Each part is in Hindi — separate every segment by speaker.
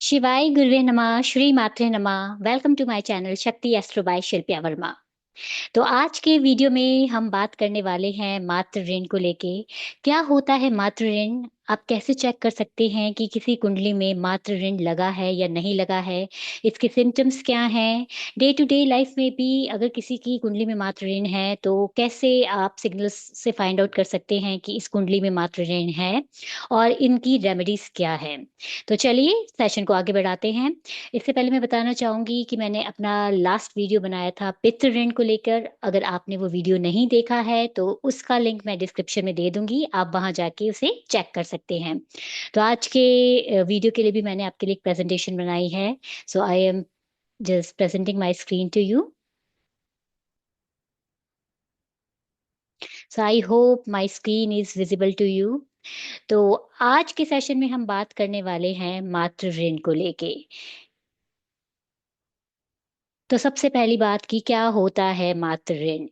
Speaker 1: शिवाय गुरुवे नमः, श्री मात्रे नमः। वेलकम टू माय चैनल शक्ति एस्ट्रो बाय शिल्पा वर्मा। तो आज के वीडियो में हम बात करने वाले हैं मातृ ऋण को लेके। क्या होता है मातृ ऋण? आप कैसे चेक कर सकते हैं कि किसी कुंडली में मातृ ऋण लगा है या नहीं लगा है? इसके सिम्पटम्स क्या हैं? डे टू डे लाइफ में भी अगर किसी की कुंडली में मातृ ऋण है तो कैसे आप सिग्नल्स से फाइंड आउट कर सकते हैं कि इस कुंडली में मातृ ऋण है और इनकी रेमेडीज क्या है? तो चलिए सेशन को आगे बढ़ाते हैं। इससे पहले मैं बताना चाहूँगी कि मैंने अपना लास्ट वीडियो बनाया था पितृ ऋण को लेकर। अगर आपने वो वीडियो नहीं देखा है तो उसका लिंक मैं डिस्क्रिप्शन में दे दूँगी, आप वहाँ जाके उसे चेक कर सकते हैं। तो आज के वीडियो के लिए भी मैंने आपके लिए एक प्रेजेंटेशन बनाई है। So I am just presenting my screen to you. So I hope my screen is visible to you. तो आज के सेशन में हम बात करने वाले हैं मातृ ऋण को लेके। तो सबसे पहली बात कि क्या होता है मातृ ऋण?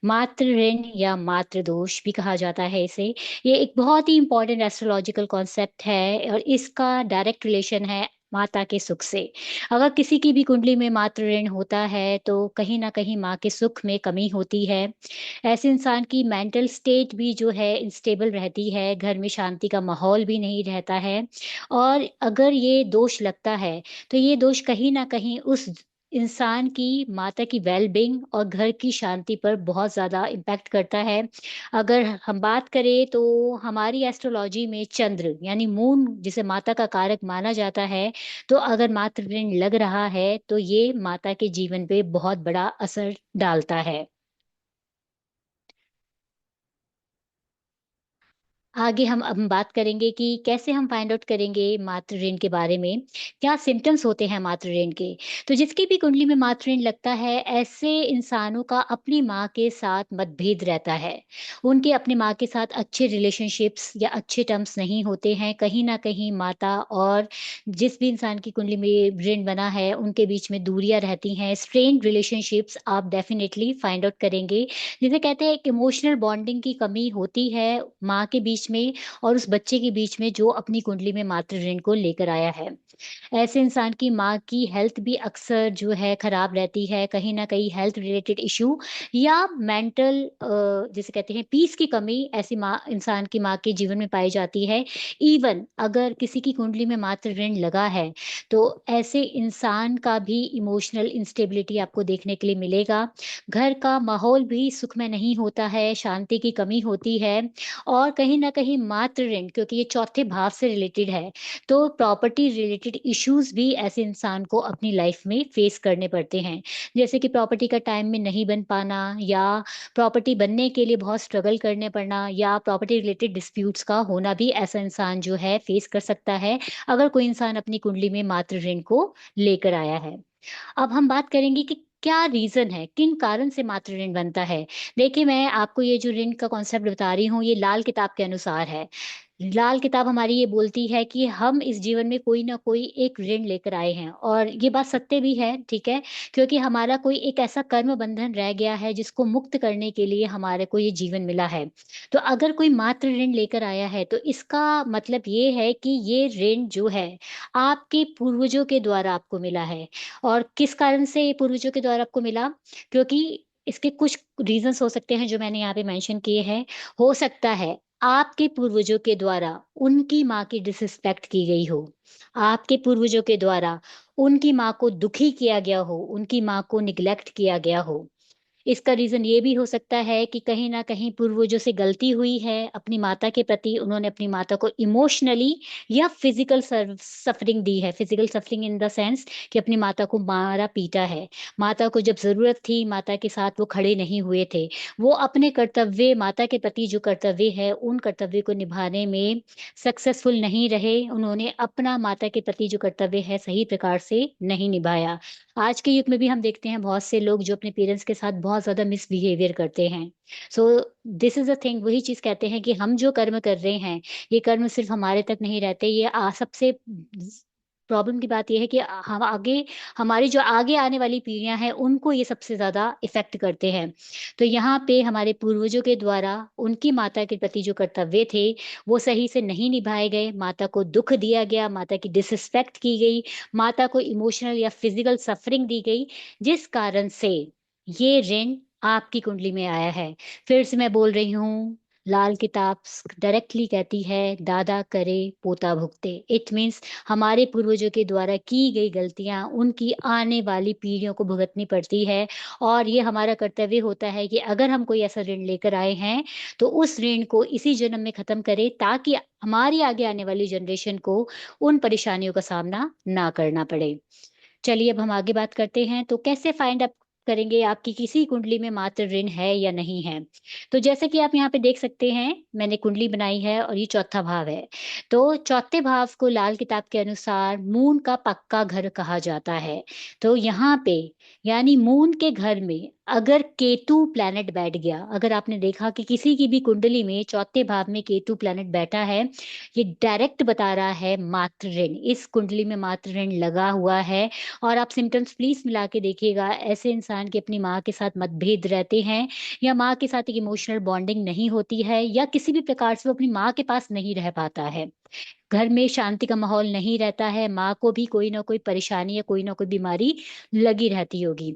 Speaker 1: मातृ ऋण या मातृ दोष भी कहा जाता है इसे। ये एक बहुत ही इम्पोर्टेंट एस्ट्रोलॉजिकल कॉन्सेप्ट है और इसका डायरेक्ट रिलेशन है माता के सुख से। अगर किसी की भी कुंडली में मातृ ऋण होता है तो कहीं न कहीं माँ के सुख में कमी होती है। ऐसे इंसान की मेंटल स्टेट भी जो है अनस्टेबल रहती है, घर में शांति का माहौल भी नहीं रहता है। और अगर ये दोष लगता है, तो ये दोष कहीं न कहीं उस इंसान की माता की वेल-बीइंग और घर की शांति पर बहुत ज़्यादा इम्पैक्ट करता है। अगर हम बात करें तो हमारी एस्ट्रोलॉजी में चंद्र यानी मून जिसे माता का कारक माना जाता है, तो अगर मातृ ऋण लग रहा है, तो ये माता के जीवन पे बहुत बड़ा असर डालता है। आगे हम बात करेंगे कि कैसे हम फाइंड आउट करेंगे मातृ ऋण के बारे में, क्या सिम्पटम्स होते हैं मातृ ऋण के। तो जिसकी भी कुंडली में मातृ ऋण लगता है, ऐसे इंसानों का अपनी माँ के साथ मतभेद रहता है। उनके अपनी माँ के साथ अच्छे रिलेशनशिप्स या अच्छे टर्म्स नहीं होते हैं। कहीं न कहीं माता और जिस भी इंसान की कुंडली में ऋण बना है, उनके बीच में दूरियाँ रहती हैं। स्ट्रेन्ड रिलेशनशिप्स आप डेफ़िनिटली फाइंड आउट करेंगे। जिसे कहते हैं एक इमोशनल बॉन्डिंग की कमी होती है माँ के बीच में और उस बच्चे के बीच में जो अपनी कुंडली में मातृ ऋण को लेकर आया है। ऐसे इंसान की माँ की हेल्थ भी अक्सर जो है खराब रहती है, कहीं न कहीं हेल्थ रिलेटेड इश्यू या मेंटल जिसे कहते हैं पीस की कमी ऐसी माँ इंसान की माँ के जीवन में पाई जाती है। इवन अगर किसी की कुंडली में मातृ ऋण लगा है, तो ऐसे इंसान का भी इमोशनल इंस्टेबिलिटी आपको देखने के लिए मिलेगा। घर का माहौल भी सुखमय नहीं होता है, शांति की कमी होती है और कहीं न कहीं मातृ ऋण क्योंकि ये चौथे भाव से रिलेटेड है, तो प्रॉपर्टी रिलेटेड इश्यूज़ भी ऐसे इंसान को अपनी लाइफ में फेस करने पड़ते हैं। जैसे कि प्रॉपर्टी का टाइम में नहीं बन पाना या प्रॉपर्टी बनने के लिए बहुत स्ट्रगल करने पड़ना या प्रॉपर्टी रिलेटेड डिस्प्यूट्स का होना भी ऐसा इंसान जो है फेस कर सकता है, अगर कोई इंसान अपनी कुंडली में मातृ ऋण को लेकर आया है। अब हम बात करेंगे कि क्या रीज़न है, किन कारण से मातृ ऋण बनता है? देखिए, मैं आपको ये जो ऋण का कॉन्सेप्ट बता रही हूँ, ये लाल किताब के अनुसार है। लाल किताब हमारी ये बोलती है कि हम इस जीवन में कोई न कोई एक ऋण लेकर आए हैं और ये बात सत्य भी है, ठीक है? क्योंकि हमारा कोई एक ऐसा कर्म बंधन रह गया है, जिसको मुक्त करने के लिए हमारे को ये जीवन मिला है। तो अगर कोई मातृ ऋण लेकर आया है, तो इसका मतलब ये है कि ये ऋण जो है, आपके पूर्वजों के द्वारा आपको मिला है। और किस कारण से ये पूर्वजों के द्वारा आपको मिला? क्योंकि इसके कुछ रीज़न्स हो सकते हैं जो मैंने यहाँ पे मेंशन किए हैं। हो सकता है आपके पूर्वजों के द्वारा उनकी माँ की डिसरिस्पेक्ट की गई हो। आपके पूर्वजों के द्वारा उनकी माँ को दुखी किया गया हो, उनकी माँ को नेग्लेक्ट किया गया हो। इसका रीज़न ये भी हो सकता है कि कहीं न कहीं पूर्वजों से गलती हुई है अपनी माता के प्रति, उन्होंने अपनी माता को इमोशनली या फिज़िकल सफ़रिंग दी है। Physical suffering in the sense कि अपनी माता को मारा-पीटा है। माता को जब ज़रूरत थी, माता के साथ वो खड़े नहीं हुए थे। वो अपने कर्तव्य माता के प्रति जो कर्तव्य है, उन कर्तव्य को निभाने में सक्सेसफुल नहीं रहे। उन्होंने अपना माता के प्रति जो कर्तव्य है, सही प्रकार से नहीं निभाया। आज के युग में भी हम देखते हैं बहुत से लोग जो अपने पेरेंट्स के साथ बहुत ज़्यादा मिसबिहेवियर करते हैं। So this is the thing वही चीज़ कहते हैं कि हम जो कर्म कर रहे हैं, ये कर्म सिर्फ़ हमारे तक नहीं रहते, ये सबसे प्रॉब्लम की बात ये है कि हम आगे हमारी जो आगे आने वाली पीढ़ियाँ हैं, उनको ये सबसे ज़्यादा इफ़ेक्ट करते हैं। तो यहाँ पे हमारे पूर्वजों के द्वारा उनकी माता के प्रति जो कर्तव्य थे, वो सही से नहीं निभाए गए, माता को दुःख दिया गया, माता की डिसरिस्पेक्ट की गई, माता को इमोशनल या फिज़िकल सफ़रिंग दी गई, जिस कारण से ये ऋण आपकी कुंडली में आया है। फिर से मैं बोल रही हूँ, लाल किताब डायरेक्टली कहती है, दादा करे पोता भुगते। इट मीन्स हमारे पूर्वजों के द्वारा की गई गलतियाँ उनकी आने वाली पीढ़ियों को भुगतनी पड़ती है, और ये हमारा कर्तव्य होता है कि अगर हम कोई ऐसा ऋण लेकर आए हैं, तो उस ऋण को इसी जन्म में ख़त्म करें, ताकि हमारी आगे आने वाली जनरेशन को उन परेशानियों का सामना ना करना पड़े। चलिए अब हम आगे बात करते हैं, तो कैसे फाइंड आउट करेंगे आपकी किसी कुंडली में मातृ ऋण है या नहीं है। तो जैसे कि आप यहाँ पे देख सकते हैं, मैंने कुंडली बनाई है और ये चौथा भाव है। तो चौथे भाव को लाल किताब के अनुसार मून का पक्का घर कहा जाता है। तो यहाँ पे यानी मून के घर में अगर केतु प्लैनेट बैठ गया, अगर आपने देखा कि किसी की भी कुंडली में चौथे भाव में केतु प्लैनेट बैठा है, ये डायरेक्ट बता रहा है मातृ ऋण, इस कुंडली में मातृ ऋण लगा हुआ है। और आप सिम्पटम्स प्लीज़ मिला के देखिएगा, ऐसे इंसान की अपनी माँ के साथ मतभेद रहते हैं, या माँ के साथ एक इमोशनल बॉन्डिंग नहीं होती है, या किसी भी प्रकार से वो अपनी माँ के पास नहीं रह पाता है। घर में शांति का माहौल नहीं रहता है, माँ को भी कोई ना कोई परेशानी या कोई ना कोई बीमारी लगी रहती होगी।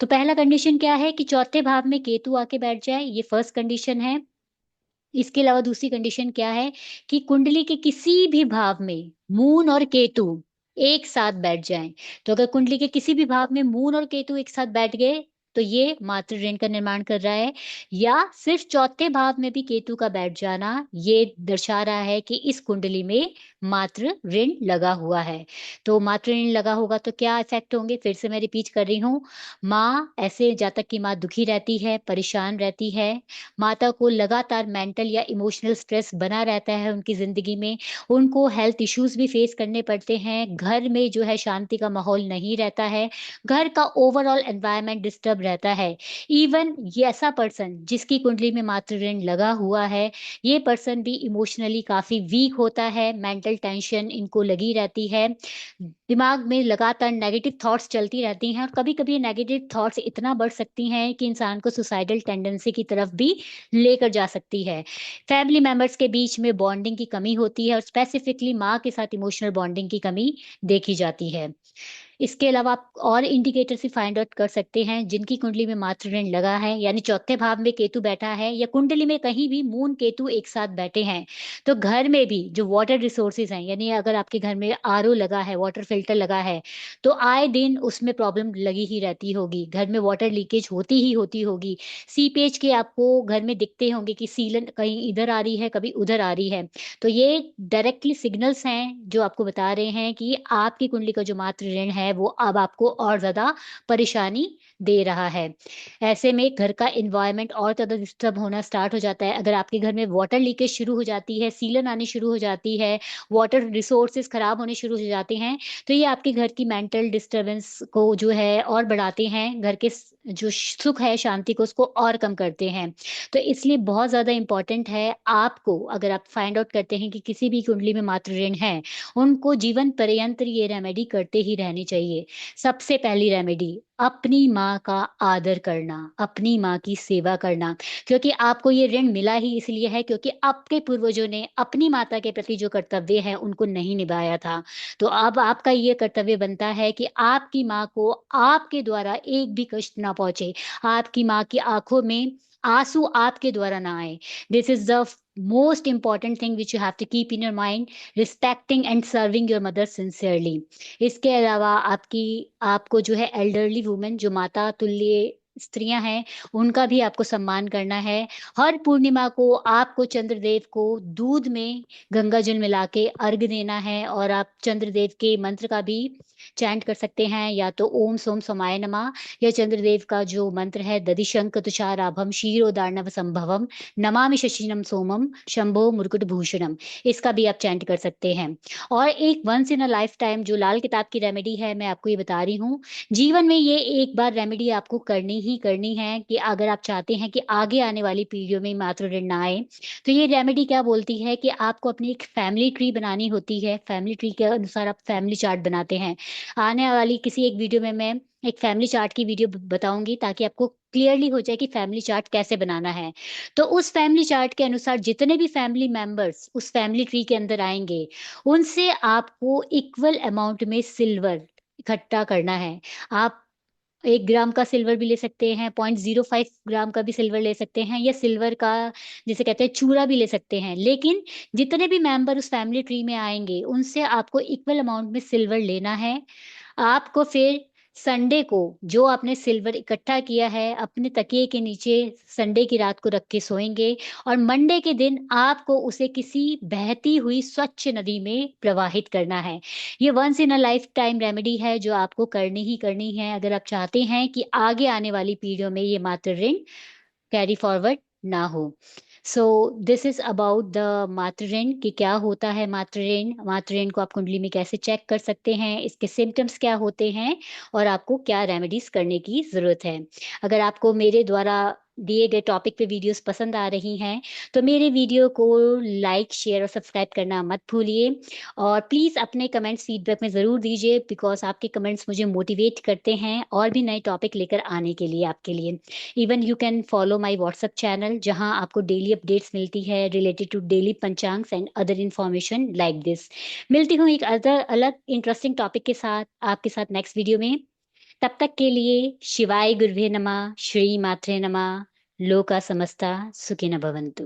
Speaker 1: तो पहला कंडीशन क्या है कि चौथे भाव में केतु आके बैठ जाए, ये फर्स्ट कंडीशन है। इसके अलावा दूसरी कंडीशन क्या है कि कुंडली के किसी भी भाव में मून और केतु एक साथ बैठ जाएं। तो अगर कुंडली के किसी भी भाव में मून और केतु एक साथ बैठ गए, तो ये मातृ ऋण का निर्माण कर रहा है। या सिर्फ चौथे भाव में भी केतु का बैठ जाना ये दर्शा रहा है कि इस कुंडली में मातृ ऋण लगा हुआ है। तो मातृ ऋण लगा होगा तो क्या इफेक्ट होंगे, फिर से मैं रिपीट कर रही हूँ। माँ ऐसे जातक की माँ दुखी रहती है, परेशान रहती है, माता को लगातार मेंटल या इमोशनल स्ट्रेस बना रहता है उनकी ज़िंदगी में। उनको हेल्थ इश्यूज़ भी फेस करने पड़ते हैं। घर में जो है शांति का माहौल नहीं रहता है। घर का ओवरऑल एनवायरनमेंट डिस्टर्ब रहता है। इवन ये ऐसा पर्सन जिसकी कुंडली में मातृ ऋण लगा हुआ है, ये पर्सन भी इमोशनली काफ़ी वीक होता है, मेंटल टेंशन इनको लगी रहती है। दिमाग में लगातार नेगेटिव थॉट्स चलती रहती हैं, और कभी-कभी नेगेटिव थॉट्स इतना बढ़ सकती हैं कि इंसान को सुसाइडल टेंडेंसी की तरफ भी लेकर जा सकती है। फैमिली मेंबर्स के बीच में बॉन्डिंग की कमी होती है, और स्पेसिफिकली माँ के साथ इमोशनल बॉन्डिंग की कमी देखी जाती है। इसके अलावा आप और इंडिकेटर से फाइंड आउट कर सकते हैं, जिनकी कुंडली में मातृ ऋण लगा है, यानी चौथे भाव में केतु बैठा है, या कुंडली में कहीं भी मून केतु एक साथ बैठे हैं। तो घर में भी जो वाटर रिसोर्सेज हैं, यानी अगर आपके घर में आरओ लगा है, वाटर फिल्टर लगा है, तो आए दिन उसमें प्रॉब्लम लगी ही रहती होगी। घर में वाटर लीकेज होती ही होती होगी। सीपेज के आपको घर में दिखते होंगे कि सीलन कहीं इधर आ रही है, कभी उधर आ रही है। तो ये डायरेक्टली सिग्नल्स हैं जो आपको बता रहे हैं कि आपकी कुंडली का जो मातृ ऋण है, वो अब आपको और ज़्यादा परेशानी दे रहा है। ऐसे में घर का एनवायरनमेंट और ज़्यादा डिस्टर्ब होना स्टार्ट हो जाता है। अगर आपके घर में वाटर लीकेज शुरू हो जाती है, सीलन आनी शुरू हो जाती है, वाटर रिसोर्सेज खराब होने शुरू हो जाते हैं, तो ये आपके घर की मेंटल डिस्टर्बेंस को जो है और बढ़ाते हैं। घर के जो सुख है, शांति को, उसको और कम करते हैं। तो इसलिए बहुत ज़्यादा इम्पोर्टेंट है आपको, अगर आप फाइंड आउट करते हैं कि किसी भी कुंडली में मातृ ऋण है, उनको जीवन पर्यंत ये रेमेडी करते ही रहनी चाहिए। सबसे पहली रेमेडी, अपनी माँ का आदर करना, अपनी माँ की सेवा करना, क्योंकि आपको ये ऋण मिला ही इसलिए है क्योंकि आपके पूर्वजों ने अपनी माता के प्रति जो कर्तव्य है उनको नहीं निभाया था। तो अब आपका ये कर्तव्य बनता है कि आपकी माँ को आपके द्वारा एक भी कष्ट ना पहुँचे, आपकी माँ की आँखों में आँसू आपके द्वारा ना आए। This is the most important thing which you have to keep in your mind, respecting and serving your mother sincerely. इसके अलावा आपको जो है एल्डरली वुमेन, जो माता तुल्य स्त्रियाँ हैं, उनका भी आपको सम्मान करना है। हर पूर्णिमा को आपको चंद्रदेव को दूध में गंगा जल मिला के अर्घ देना है, और आप चंद्रदेव के मंत्र का भी चैंट कर सकते हैं, या तो ओम सोम समाय नमः, या चंद्रदेव का जो मंत्र है दधिशंख तुषाराभम क्षीरोदार्णव संभवम नमामि शशिनम सोमम शंभो मुर्कुट भूषणम, इसका भी आप चैंट कर सकते हैं। और एक once in a lifetime जो लाल किताब की रेमेडी है, मैं आपको ये बता रही हूँ, जीवन में ये एक बार रेमेडी आपको करनी ही करनी है कि अगर आप चाहते हैं कि आगे आने वाली पीढ़ियों में मातृ ऋण ना आए, तो ये रेमेडी क्या बोलती है कि आपको अपनी एक फैमिली ट्री बनानी होती है। फैमिली ट्री के अनुसार आप फैमिली चार्ट बनाते हैं। आने वाली किसी एक वीडियो में मैं एक फैमिली चार्ट की वीडियो बताऊंगी, ताकि आपको क्लियरली हो जाए कि फैमिली चार्ट कैसे बनाना है। तो उस फैमिली चार्ट के अनुसार जितने भी फैमिली मेंबर्स उस फैमिली ट्री के अंदर आएंगे, उनसे आपको इक्वल अमाउंट में सिल्वर इकट्ठा करना है। आप 1 ग्राम का सिल्वर भी ले सकते हैं, 0.05 ग्राम का भी सिल्वर ले सकते हैं, या सिल्वर का जिसे कहते हैं चूरा भी ले सकते हैं। लेकिन जितने भी मेंबर उस फैमिली ट्री में आएंगे, उनसे आपको इक्वल अमाउंट में सिल्वर लेना है। आपको फिर संडे को जो आपने सिल्वर इकट्ठा किया है, अपने तकिए के नीचे संडे की रात को रख के सोएंगे, और मंडे के दिन आपको उसे किसी बहती हुई स्वच्छ नदी में प्रवाहित करना है। ये once in a lifetime remedy है जो आपको करनी ही करनी है, अगर आप चाहते हैं कि आगे आने वाली पीढ़ियों में ये मातृ ऋण कैरी फॉरवर्ड ना हो। So this is about the मातृ ऋण कि क्या होता है मातृ ऋण, मातृ ऋण को आप कुंडली में कैसे चेक कर सकते हैं, इसके सिम्टम्स क्या होते हैं, और आपको क्या रेमेडीज करने की जरूरत है। अगर आपको मेरे द्वारा दिए गए टॉपिक पे वीडियोस पसंद आ रही हैं, तो मेरे वीडियो को लाइक शेयर और सब्सक्राइब करना मत भूलिए। और प्लीज़ अपने कमेंट्स फीडबैक में ज़रूर दीजिए, बिकॉज आपके कमेंट्स मुझे मोटिवेट करते हैं और भी नए टॉपिक लेकर आने के लिए आपके लिए। Even you can follow my WhatsApp channel, जहां आपको डेली अपडेट्स मिलती है related to daily panchangs and other information like this. मिलती हूँ एक अदर अलग इंटरेस्टिंग टॉपिक के साथ आपके साथ नेक्स्ट वीडियो में। तब तक के लिए शिवाय गुरुवे नमः, श्री मात्रे नमः, लोका समस्ता सुखिनो भवन्तु।